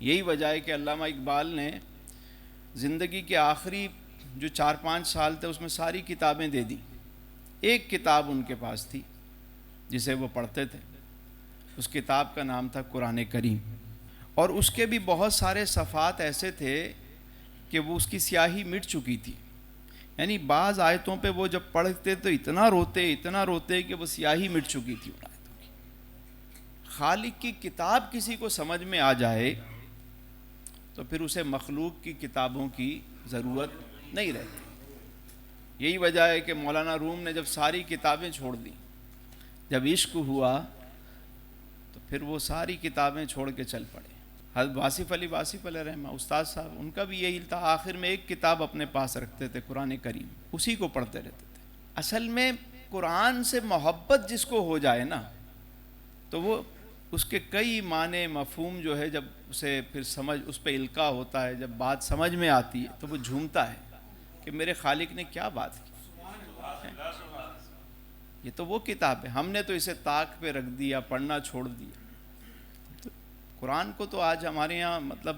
یہی وجہ ہے کہ علامہ اقبال نے زندگی کے آخری جو 4-5 سال تھے اس میں ساری کتابیں دے دیں. ایک کتاب ان کے پاس تھی جسے وہ پڑھتے تھے. اس کتاب کا نام تھا قرآن کریم، اور اس کے بھی بہت سارے صفحات ایسے تھے کہ وہ اس کی سیاہی مٹ چکی تھی. یعنی بعض آیتوں پہ وہ جب پڑھتے تو اتنا روتے کہ وہ سیاہی مٹ چکی تھی ان آیتوں کی. خالق کی کتاب کسی کو سمجھ میں آ جائے تو پھر اسے مخلوق کی کتابوں کی ضرورت نہیں رہتی. یہی وجہ ہے کہ مولانا روم نے جب ساری کتابیں چھوڑ دیں، جب عشق ہوا تو پھر وہ ساری کتابیں چھوڑ کے چل پڑے. حضرت واصف علیہ رحمہ استاد صاحب، ان کا بھی یہی تھا، آخر میں ایک کتاب اپنے پاس رکھتے تھے قرآن کریم، اسی کو پڑھتے رہتے تھے. اصل میں قرآن سے محبت جس کو ہو جائے نا تو وہ اس کے کئی معنی مفہوم جو ہے جب اسے پھر سمجھ اس پہ القاء ہوتا ہے، جب بات سمجھ میں آتی ہے تو وہ جھومتا ہے کہ میرے خالق نے کیا بات کی. یہ تو وہ کتاب ہے، ہم نے تو اسے طاق پہ رکھ دیا، پڑھنا چھوڑ دیا. قرآن کو تو آج ہمارے یہاں مطلب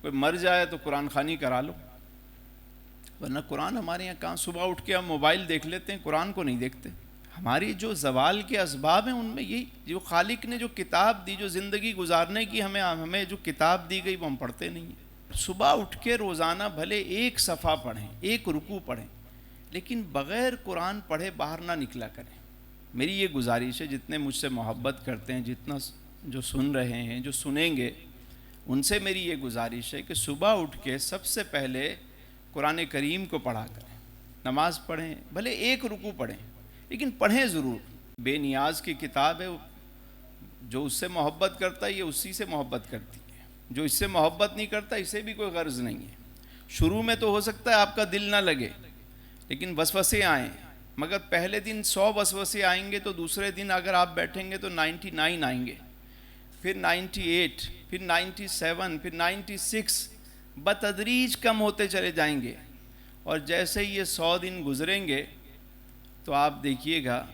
کوئی مر جائے تو قرآن خوانی کرا لو، ورنہ قرآن ہمارے یہاں کہاں. صبح اٹھ کے ہم موبائل دیکھ لیتے ہیں، قرآن کو نہیں دیکھتے. ہماری جو زوال کے اسباب ہیں ان میں یہی، جو خالق نے جو کتاب دی، جو زندگی گزارنے کی ہمیں جو کتاب دی گئی وہ ہم پڑھتے نہیں ہیں. صبح اٹھ کے روزانہ بھلے ایک صفحہ پڑھیں، ایک رکوع پڑھیں، لیکن بغیر قرآن پڑھے باہر نہ نکلا کریں. میری یہ گزارش ہے، جتنے مجھ سے محبت کرتے ہیں، جتنا جو سن رہے ہیں، جو سنیں گے، ان سے میری یہ گزارش ہے کہ صبح اٹھ کے سب سے پہلے قرآن کریم کو پڑھا کریں. نماز پڑھیں، بھلے ایک رکوع پڑھیں، لیکن پڑھیں ضرور. بے نیاز کی کتاب ہے، جو اس سے محبت کرتا ہے یہ اسی سے محبت کرتی ہے، جو اس سے محبت نہیں کرتا اسے بھی کوئی غرض نہیں ہے. شروع میں تو ہو سکتا ہے آپ کا دل نہ لگے، لیکن وسوسے آئیں، مگر پہلے دن 100 وسوسے آئیں گے تو دوسرے دن اگر آپ بیٹھیں گے تو 99 آئیں گے، پھر 98، پھر 97، پھر 96، بتدریج کم ہوتے چلے جائیں گے. اور جیسے یہ 100 دن گزریں گے تو آپ دیکھیے گا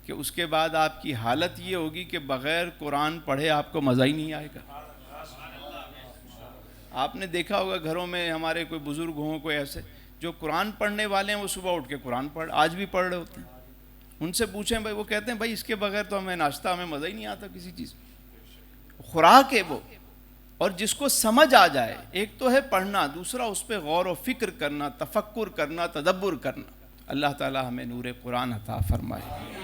کہ اس کے بعد آپ کی حالت یہ ہوگی کہ بغیر قرآن پڑھے آپ کو مزہ ہی نہیں آئے گا. آپ نے دیکھا ہوگا گھروں میں ہمارے کوئی بزرگ ہوں، کوئی ایسے جو قرآن پڑھنے والے ہیں، وہ صبح اٹھ کے قرآن آج بھی پڑھ رہے ہوتے ہیں. ان سے پوچھیں بھائی، وہ کہتے ہیں بھائی اس کے بغیر تو ہمیں ناشتہ، ہمیں مزہ ہی نہیں آتا کسی چیز. خوراک ہے وہ. اور جس کو سمجھ آ جائے، ایک تو ہے پڑھنا، دوسرا اس پہ غور و فکر کرنا، تفکر کرنا، تدبر کرنا. اللہ تعالی ہمیں نور قرآن عطا فرمائے.